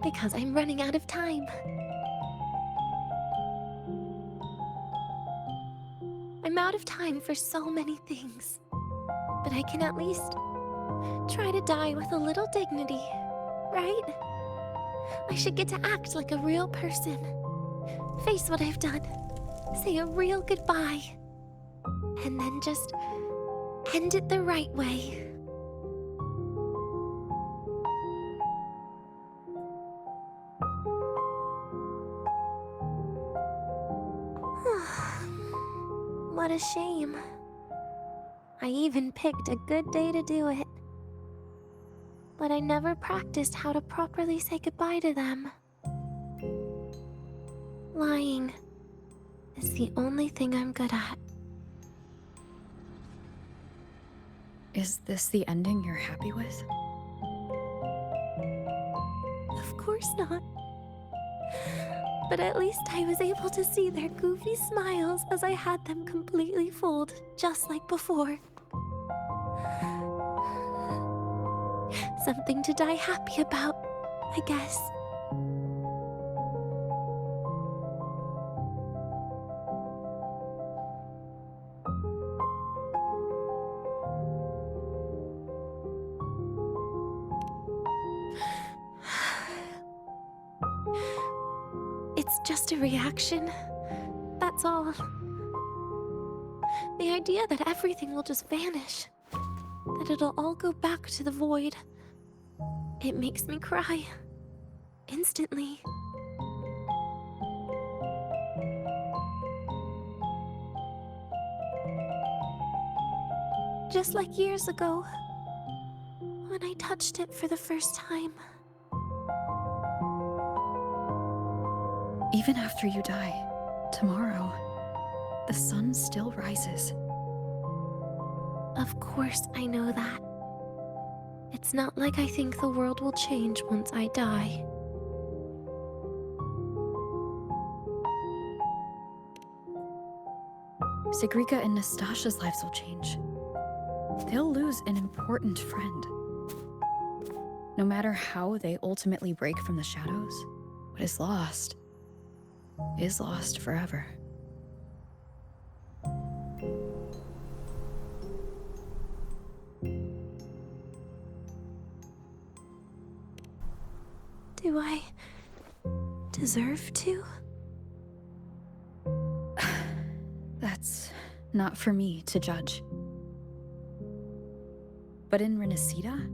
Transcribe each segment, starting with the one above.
because I'm running out of time. I'm out of time for so many things, but I can at least try to die with a little dignity, right? I should get to act like a real person, face what I've done, say a real goodbye, and then just end it the right way. What a shame. I even picked a good day to do it. But I never practiced how to properly say goodbye to them. Lying is the only thing I'm good at. Is this the ending you're happy with? Of course not. But at least I was able to see their goofy smiles as I had them completely fold, just like before. Something to die happy about, I guess. It's just a reaction. That's all. The idea that everything will just vanish, that it'll all go back to the void, it makes me cry. Instantly. Just like years ago, when I touched it for the first time. Even after you die, tomorrow, the sun still rises. Of course I know that. It's not like I think the world will change once I die. Sigrika and Nastasha's lives will change. They'll lose an important friend. No matter how they ultimately break from the shadows, what is lost forever. Do I deserve to? That's not for me to judge. But in Renacida,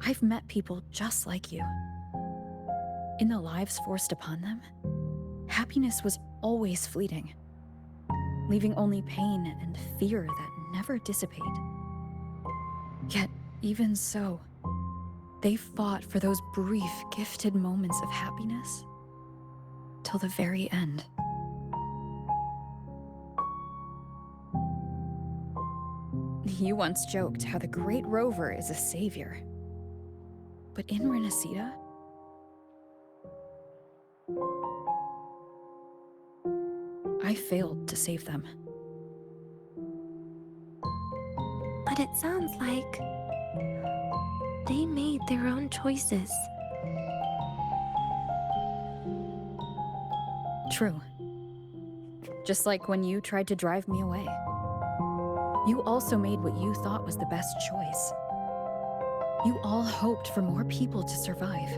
I've met people just like you. In the lives forced upon them, happiness was always fleeting, leaving only pain and fear that never dissipate. Yet, even so, they fought for those brief, gifted moments of happiness till the very end. You once joked how the great Rover is a savior. But in Renacida, I failed to save them. But it sounds like they made their own choices. True. Just like when you tried to drive me away. You also made what you thought was the best choice. You all hoped for more people to survive.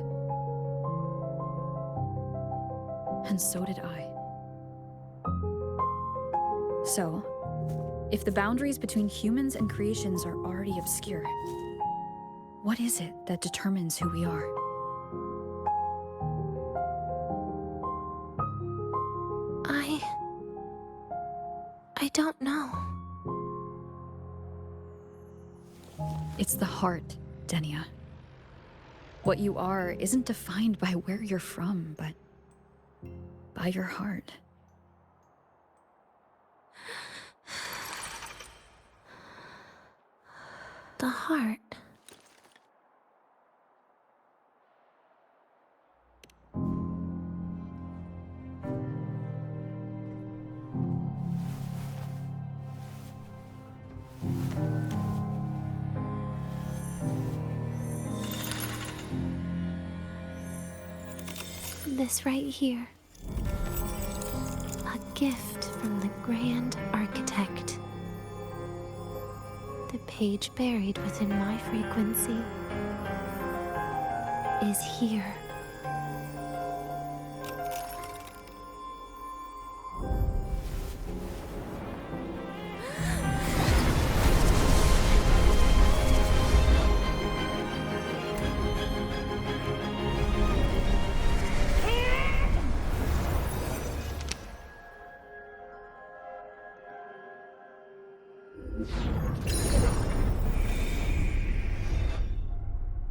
And so did I. So, if the boundaries between humans and creations are already obscure, what is it that determines who we are? I don't know. It's the heart, Denia. What you are isn't defined by where you're from, but by your heart. The heart. This right here. A gift from the Grand Architect. The page buried within my frequency is here.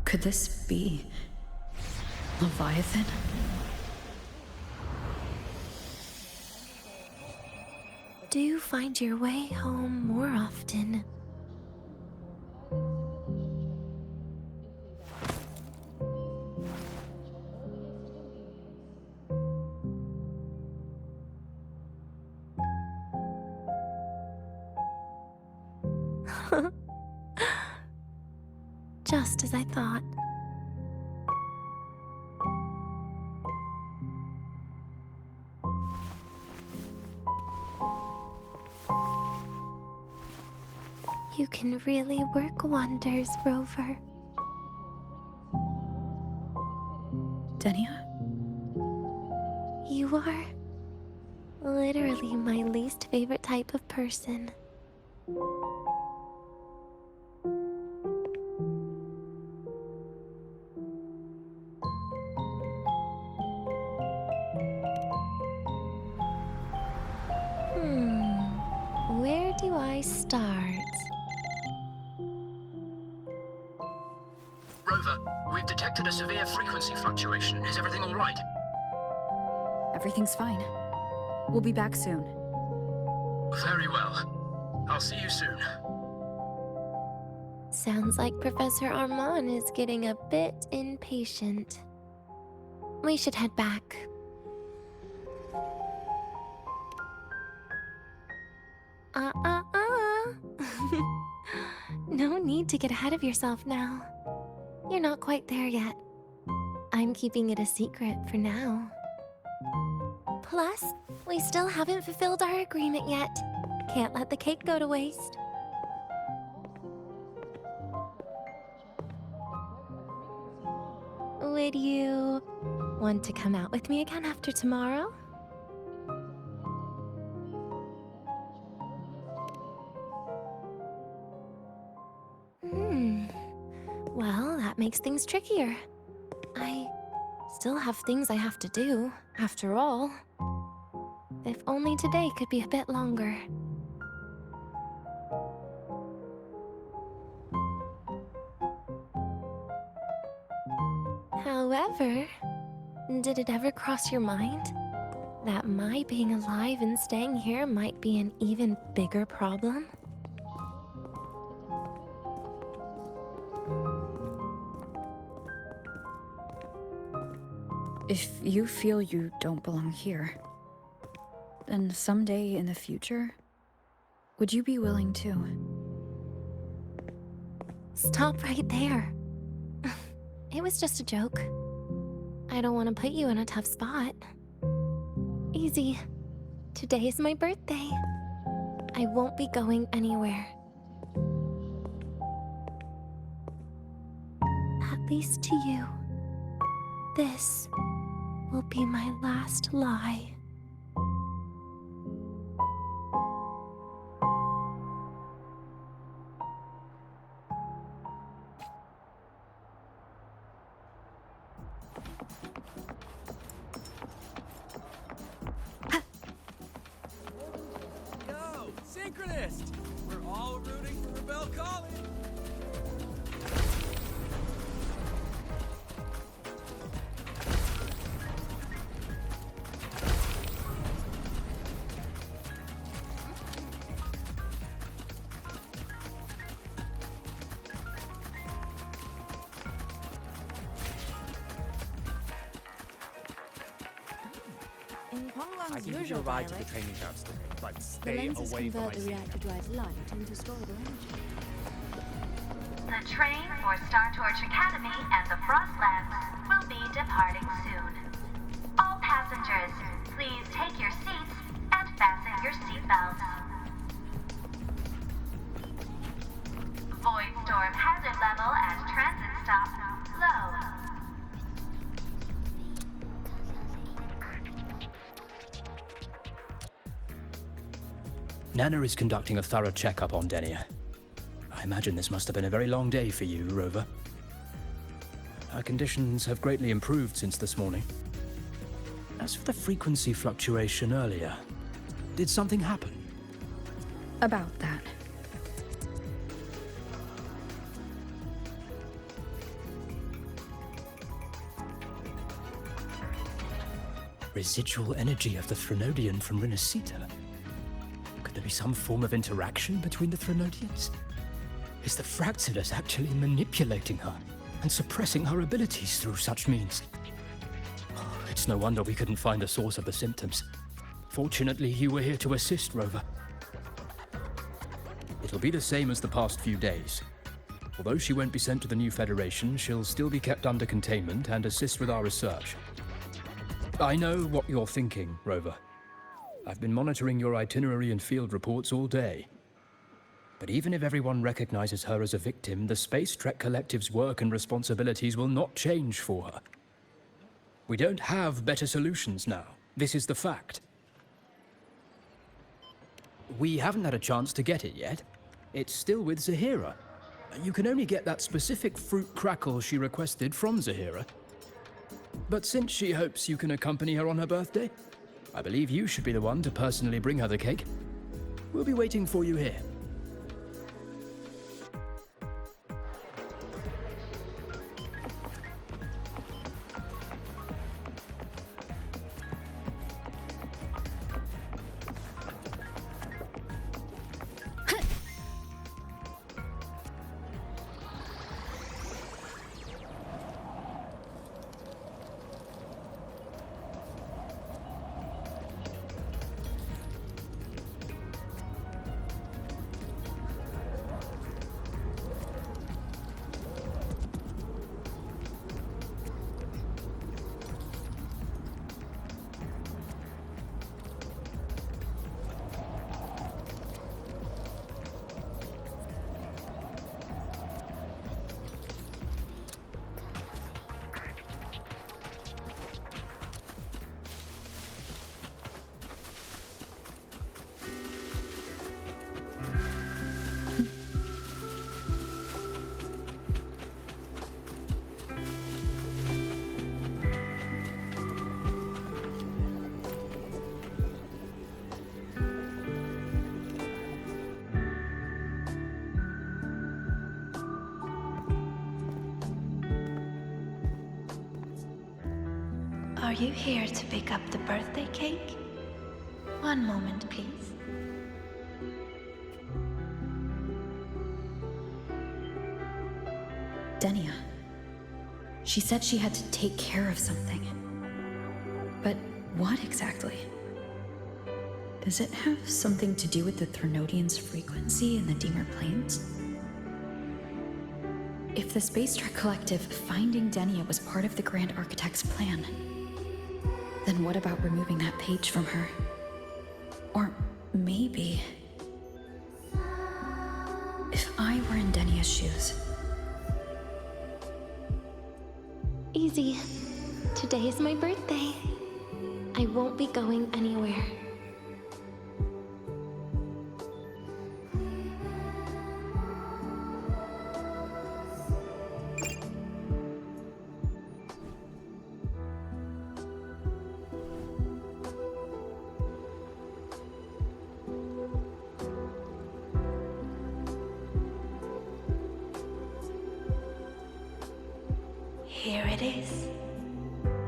Could this be Leviathan? Do find your way home more often. Just as I thought. You can really work wonders, Rover. Denia? You are literally my least favorite type of person. Where do I start? Rover, we've detected a severe frequency fluctuation. Is everything all right? Everything's fine. We'll be back soon. Very well. I'll see you soon. Sounds like Professor Armand is getting a bit impatient. We should head back. No need to get ahead of yourself now. You're not quite there yet. I'm keeping it a secret for now. Plus, we still haven't fulfilled our agreement yet. Can't let the cake go to waste. Would you want to come out with me again after tomorrow? Well, that makes things trickier. I still have things I have to do, after all. If only today could be a bit longer. However, did it ever cross your mind that my being alive and staying here might be an even bigger problem? If you feel you don't belong here, then someday in the future, would you be willing to? Stop right there. It was just a joke. I don't want to put you in a tough spot. Easy. Today is my birthday. I won't be going anywhere. At least to you. This will be my last lie. Yo, synchronist! We're all rooting for Rebel College! I can give you a ride to the training grounds today, but stay away from my the senior. reactor drives light into storeable energy. The train for Star Torch Academy and the Frostlands will be departing soon. Passengers, please take your seats and fasten your seatbelts. Void storm hazard level at transit stop low. Nana is conducting a thorough checkup on Denia. I imagine this must have been a very long day for you, Rover. Her conditions have greatly improved since this morning. As for the frequency fluctuation earlier, did something happen? About that. Residual energy of the Threnodian from Renacita? Could there be some form of interaction between the Threnodians? Is the Fractilus actually manipulating her and suppressing her abilities through such means? Oh, it's no wonder we couldn't find the source of the symptoms. Fortunately, you were here to assist, Rover. It'll be the same as the past few days. Although she won't be sent to the new Federation, she'll still be kept under containment and assist with our research. I know what you're thinking, Rover. I've been monitoring your itinerary and field reports all day. But even if everyone recognizes her as a victim, the Space Trek Collective's work and responsibilities will not change for her. We don't have better solutions now. This is the fact. We haven't had a chance to get it yet. It's still with Zahira. You can only get that specific fruit crackle she requested from Zahira. But since she hopes you can accompany her on her birthday, I believe you should be the one to personally bring her the cake. We'll be waiting for you here. Are you here to pick up the birthday cake? One moment, please. Denia. She said she had to take care of something. But what exactly? Does it have something to do with the Threnodian's frequency in the Deemer Plains? If the Space Trek Collective finding Denia was part of the Grand Architect's plan, then what about removing that page from her? Or maybe... if I were in Denia's shoes... Easy. Today is my birthday. I won't be going anywhere. Here it is.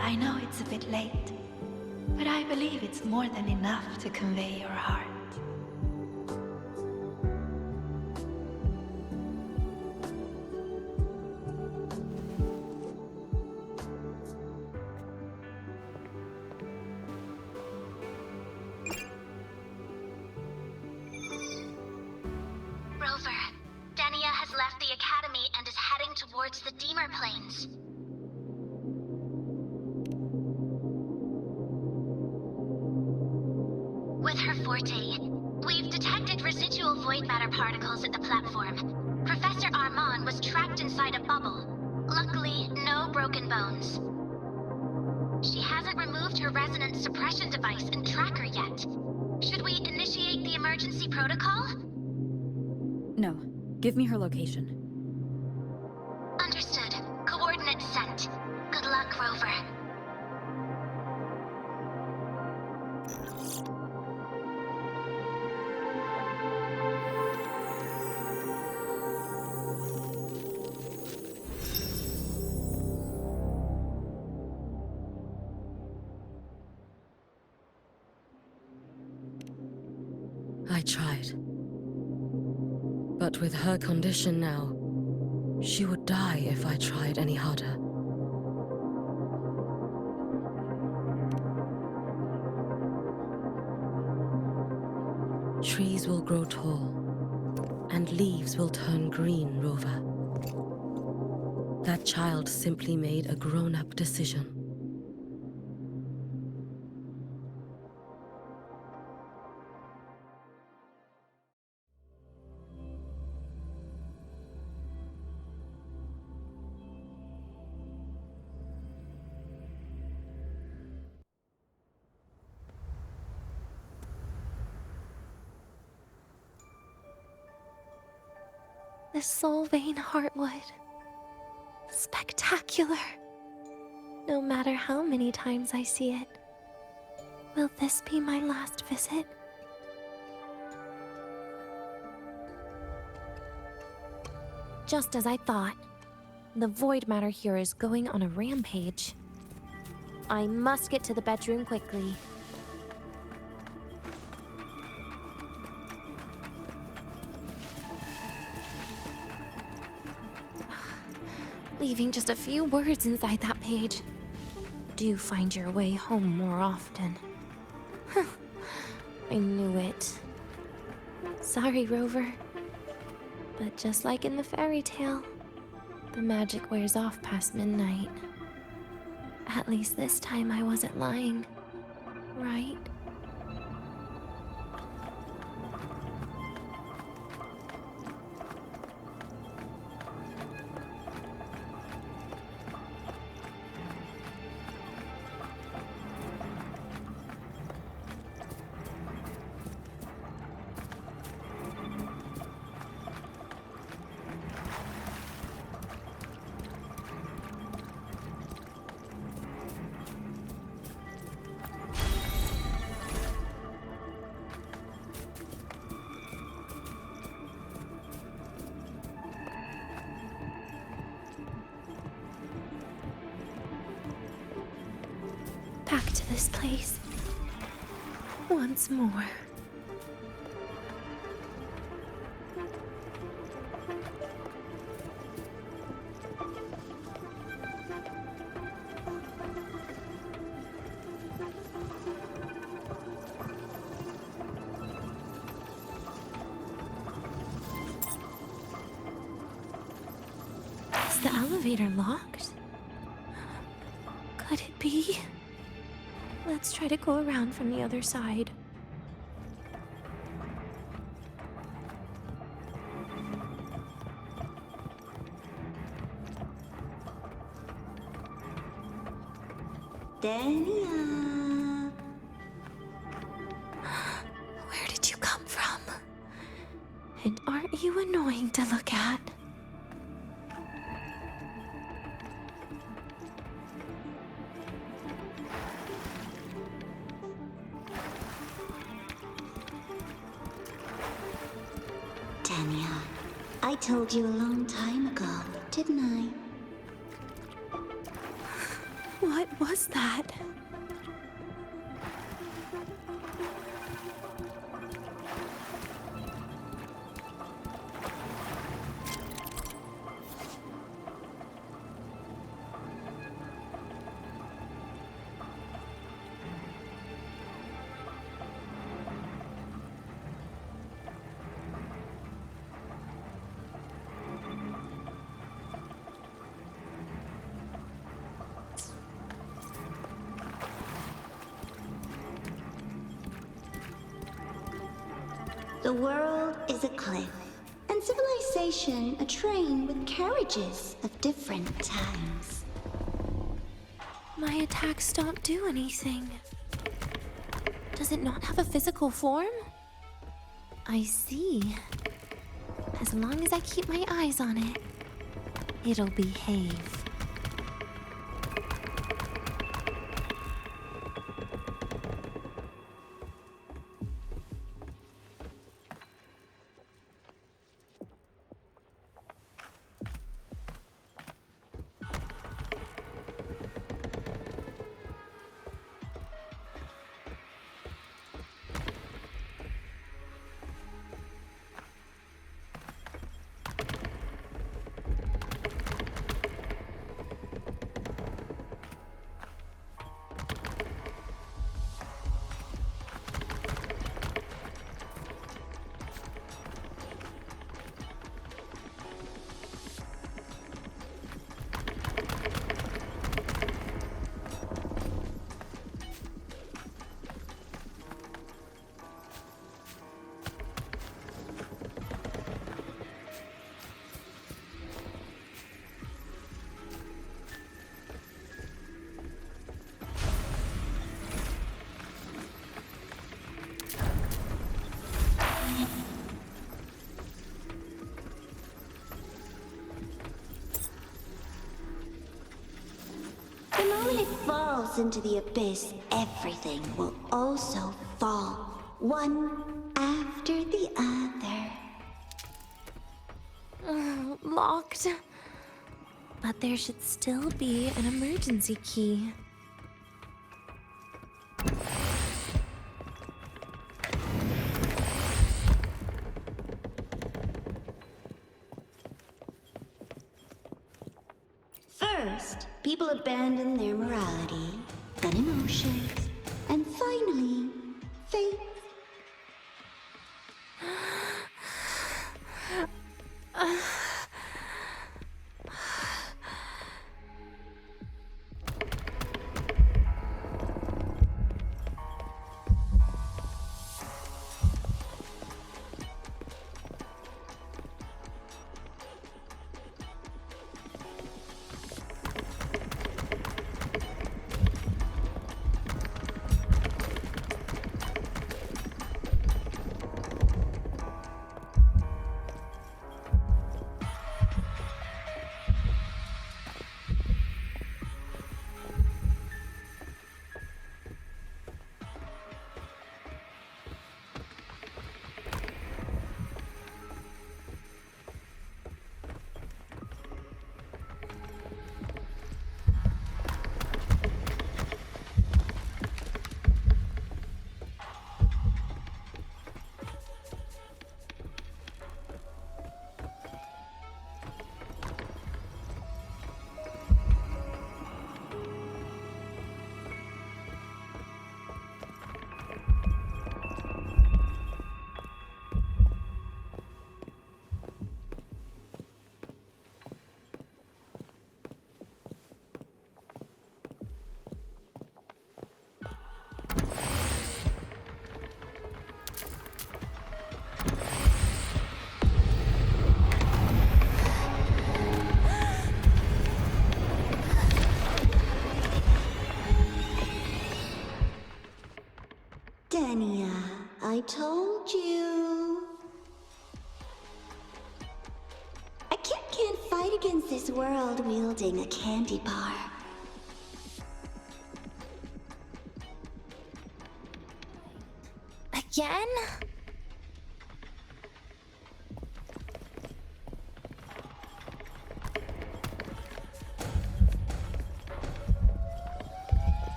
I know it's a bit late, but I believe it's more than enough to convey your heart. Rover, Denia has left the Academy and is heading towards the Deemer Plains. forte. We've detected residual void matter particles at the platform. Professor Armand was trapped inside a bubble. Luckily, no broken bones. She hasn't removed her resonance suppression device and tracker yet. Should we initiate the emergency protocol? No. Give me her location. Understood. Coordinates sent. Good luck, Rover. I tried. But with her condition now, she would die if I tried any harder. Trees will grow tall, and leaves will turn green, Rover. That child simply made a grown-up decision. The Soul Vein Heartwood. Spectacular. No matter how many times I see it. Will this be my last visit? Just as I thought. The void matter here is going on a rampage. I must get to the bedroom quickly. Leaving just a few words inside that page. Do find your way home more often. I knew it. Sorry, Rover. But just like in the fairy tale, the magic wears off past midnight. At least this time I wasn't lying, right? Back to this place. Once more. Is the elevator locked? Could it be? Let's try to go around from the other side. Denia. Where did you come from? And aren't you annoying to look at? Denia, I told you a long time ago, didn't I? What was that? The world is a cliff, and civilization a train with carriages of different times. My attacks don't do anything. Does it not have a physical form? I see. As long as I keep my eyes on it, it'll behave. The moment it falls into the abyss, everything will also fall, one after the other. Locked. But there should still be an emergency key. First, people abandon their morality, then emotions, and finally, faith. Denia, I told you. A kid can't fight against this world wielding a candy bar. Again?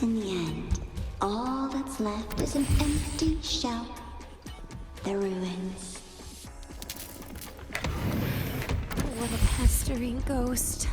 In the end, all that's left is an empty shell. The ruins. What a pestering ghost.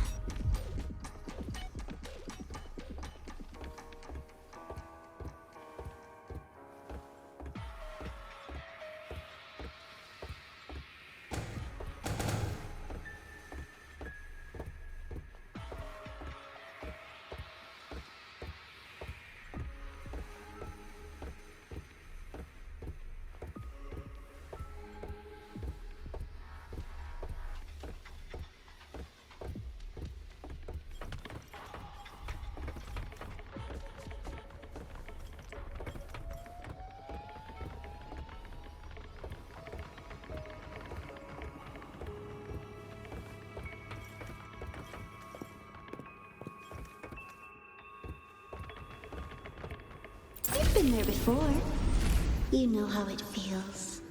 You've been there before. You know how it feels.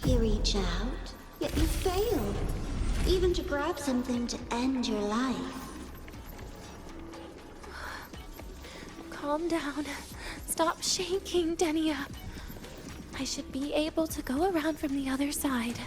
You reach out, yet you fail. Even to grab something to end your life. Calm down. Stop shaking, Denia. I should be able to go around from the other side.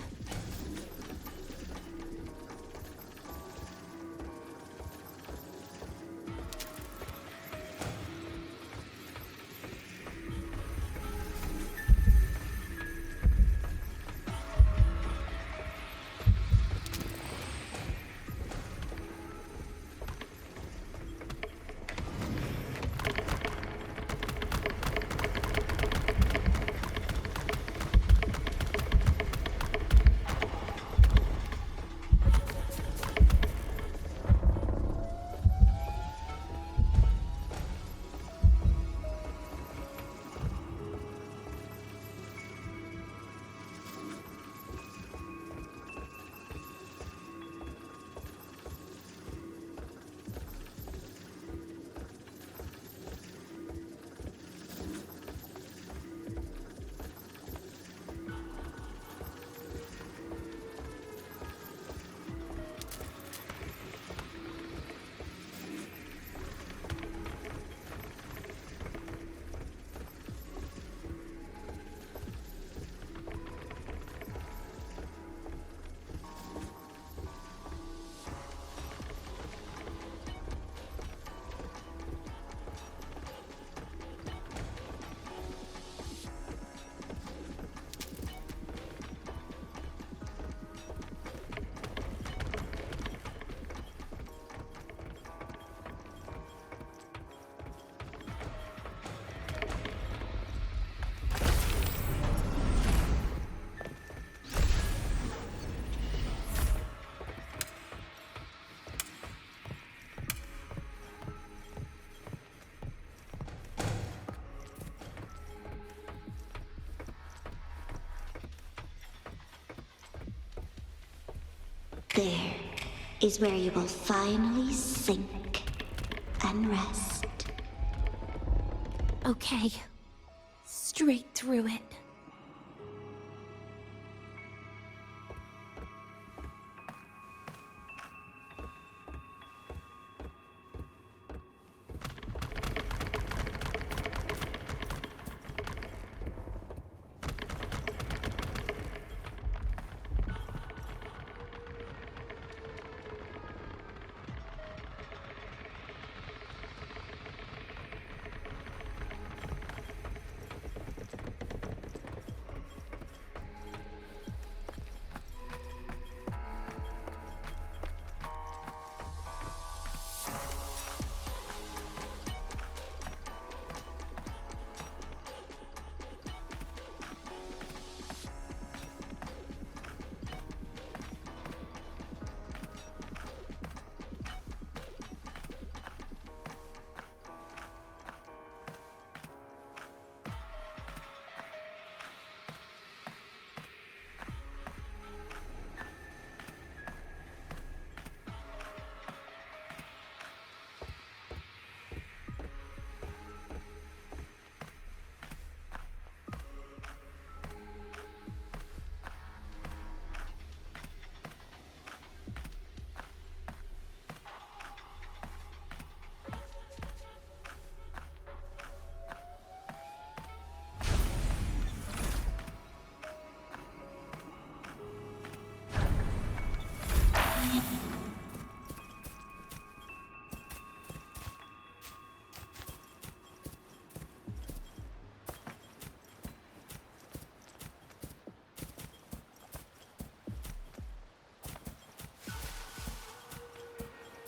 There is where you will finally sink and rest. Okay. Straight through it.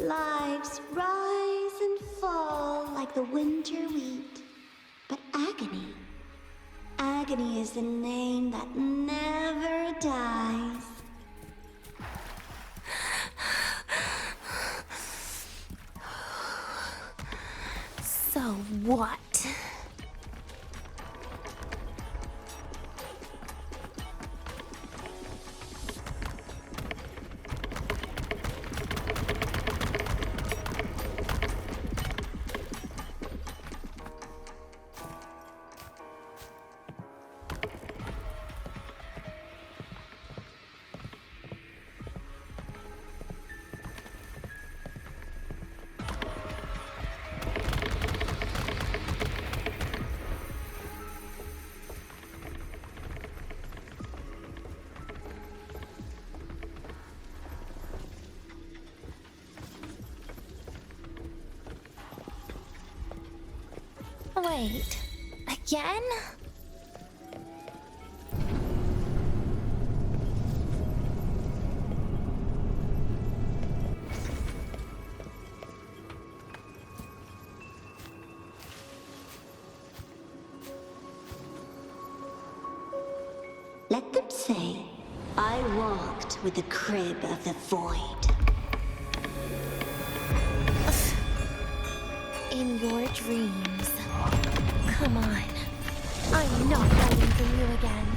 Lives rise and fall like the winter wheat. But agony is the name that never dies. So what? Wait, again? Let them say, I walked with the crib of the void. In your dreams. Come on. I'm not hiding from you again.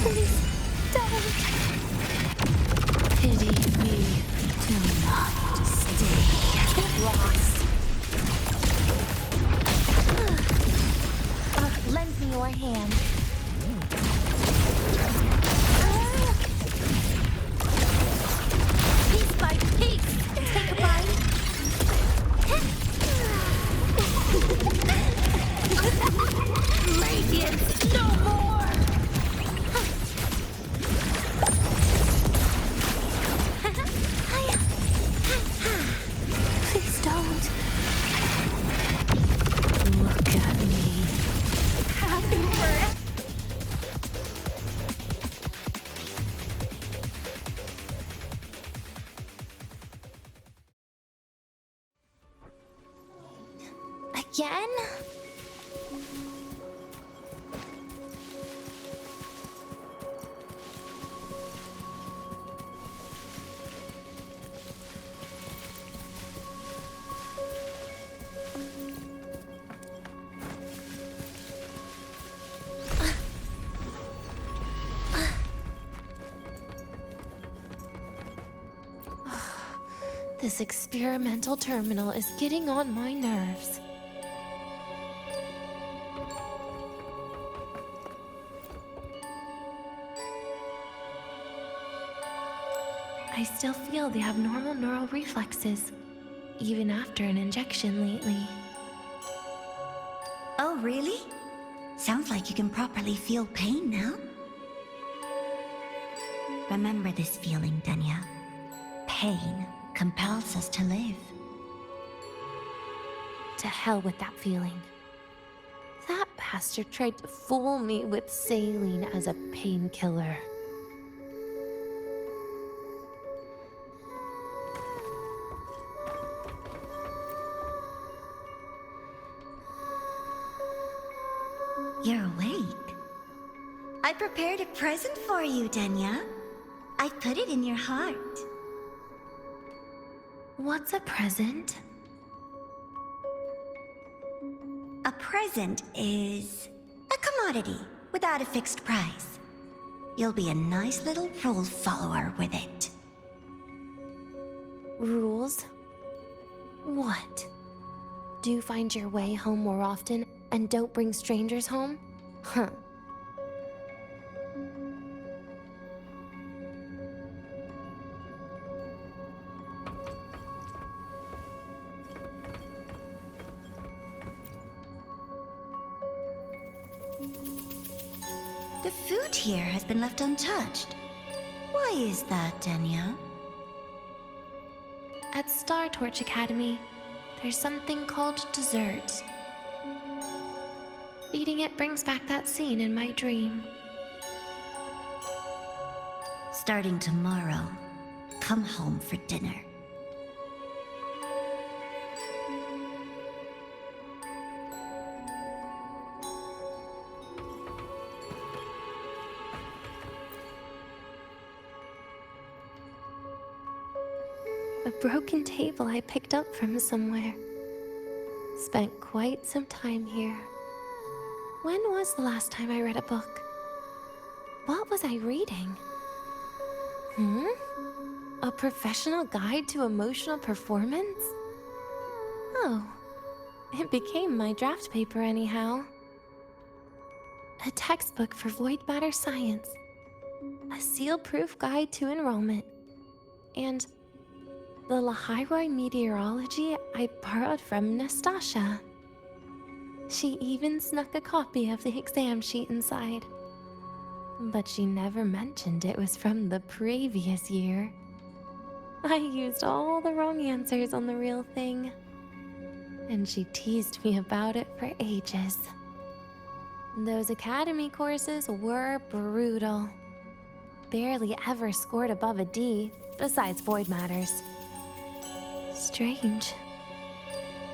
Please don't. Pity me. Do not stay. Get lost. Lend me your hand. Piece by piece. Take a bite. Radiance, no more. Please don't. Look at me. Happy birthday. Again? This experimental terminal is getting on my nerves. I still feel the abnormal neural reflexes, even after an injection lately. Oh, really? Sounds like you can properly feel pain now. Remember this feeling, Denia. Pain compels us to live. To hell with that feeling. That bastard tried to fool me with saline as a painkiller. You're awake. I prepared a present for you, Denia. I put it in your heart. What's a present? A present is a commodity without a fixed price. You'll be a nice little rule follower with it. Rules? What? Do you find your way home more often and don't bring strangers home? Huh. The food here has been left untouched. Why is that, Denia? At Star Torch Academy, there's something called dessert. Eating it brings back that scene in my dream. Starting tomorrow, come home for dinner. A broken table I picked up from somewhere. Spent quite some time here. When was the last time I read a book? What was I reading? A professional guide to emotional performance? Oh, it became my draft paper anyhow. A textbook for void matter science. A seal-proof guide to enrollment. And the Lahairoi meteorology I borrowed from Nastasha. She even snuck a copy of the exam sheet inside. But she never mentioned it was from the previous year. I used all the wrong answers on the real thing. And she teased me about it for ages. Those academy courses were brutal. Barely ever scored above a D, besides void matters. Strange.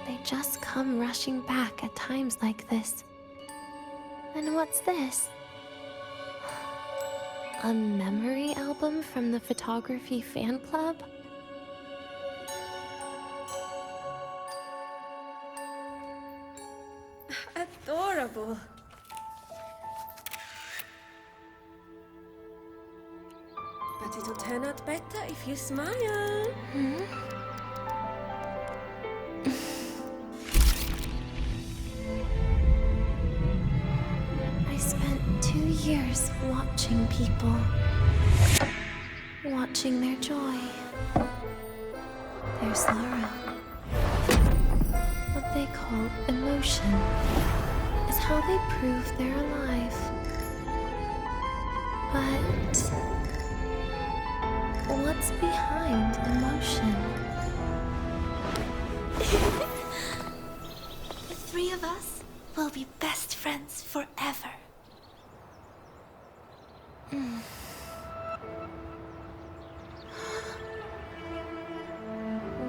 They just come rushing back at times like this. And what's this? A memory album from the photography fan club? Adorable. But it'll turn out better if you smile. I spent 2 years watching people. Watching their joy. Their sorrow. What they call emotion is how they prove they're alive. But what's behind emotion? The three of us will be best friends forever.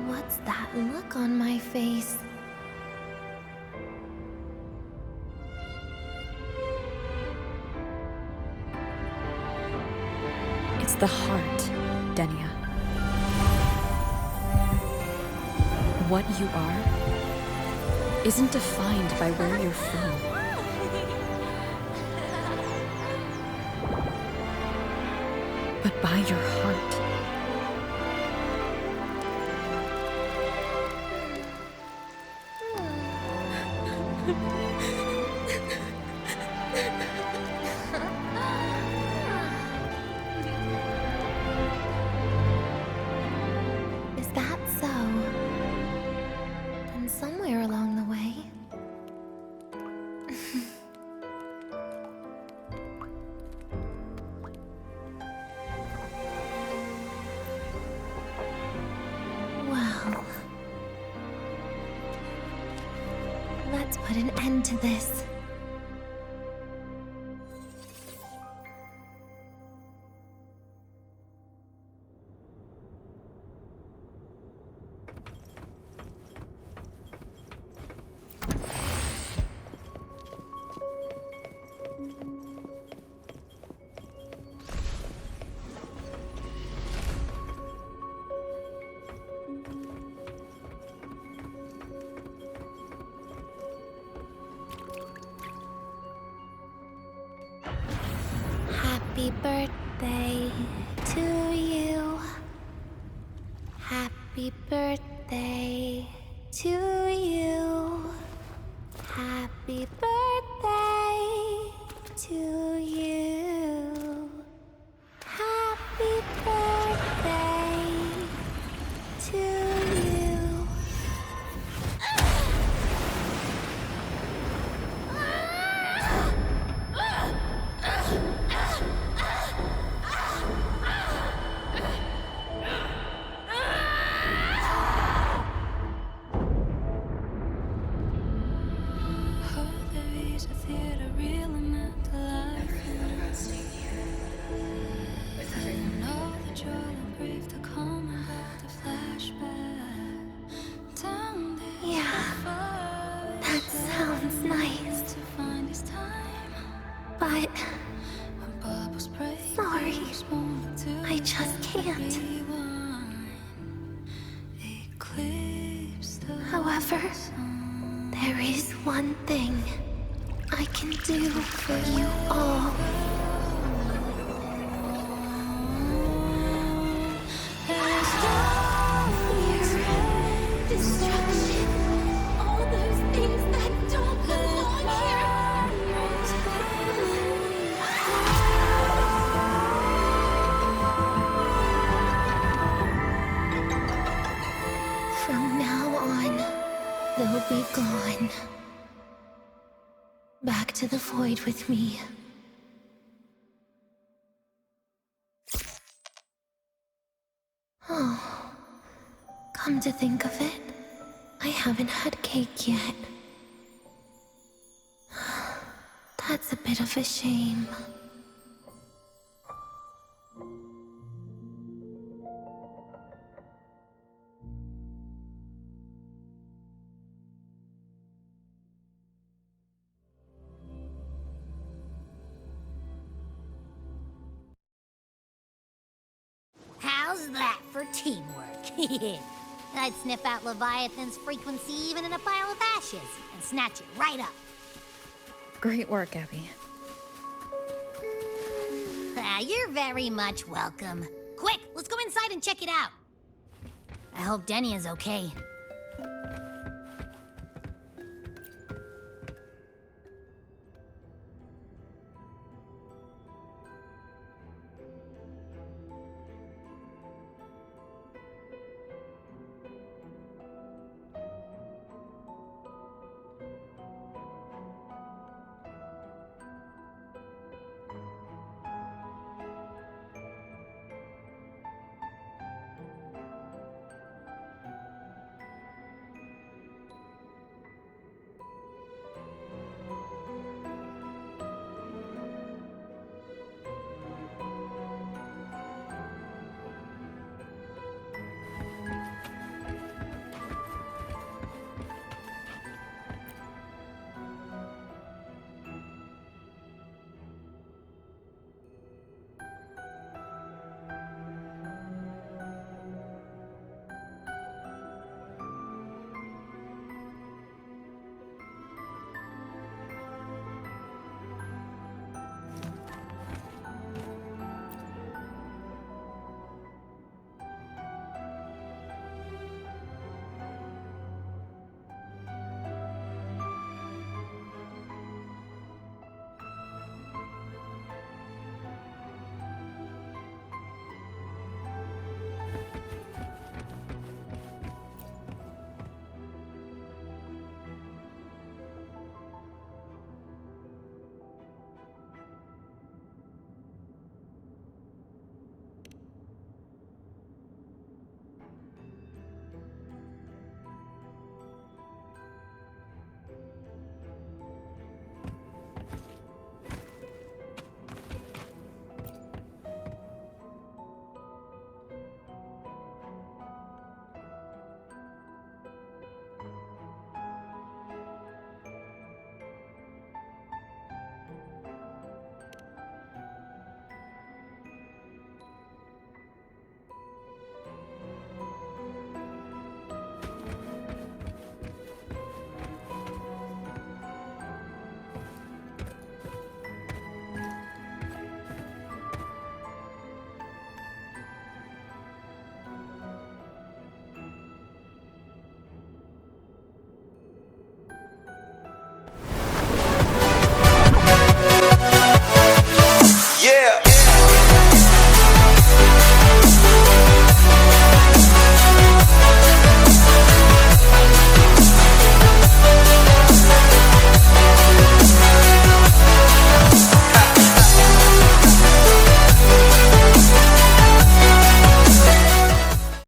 What's that look on my face? It's the heart, Denia. What you are isn't defined by where you're from. But by your heart. Is that so? And somewhere along the way... Well... Let's put an end to this. Happy birthday to you. Happy birthday to you. Happy birthday to you. Happy birthday to you. Hope there is a theory. nice. But... sorry. I just can't. However, there is one thing I can do for you all. Fear, destruction, all those things that don't belong here. From now on, they'll be gone. Back to the void with me. Oh, come to think of it, I haven't had cake yet. That's a bit of a shame. How's that for teamwork? I'd sniff out Leviathan's frequency even in a pile of ashes and snatch it right up. Great work, Abby. You're very much welcome. Quick, let's go inside and check it out. I hope Denia's okay.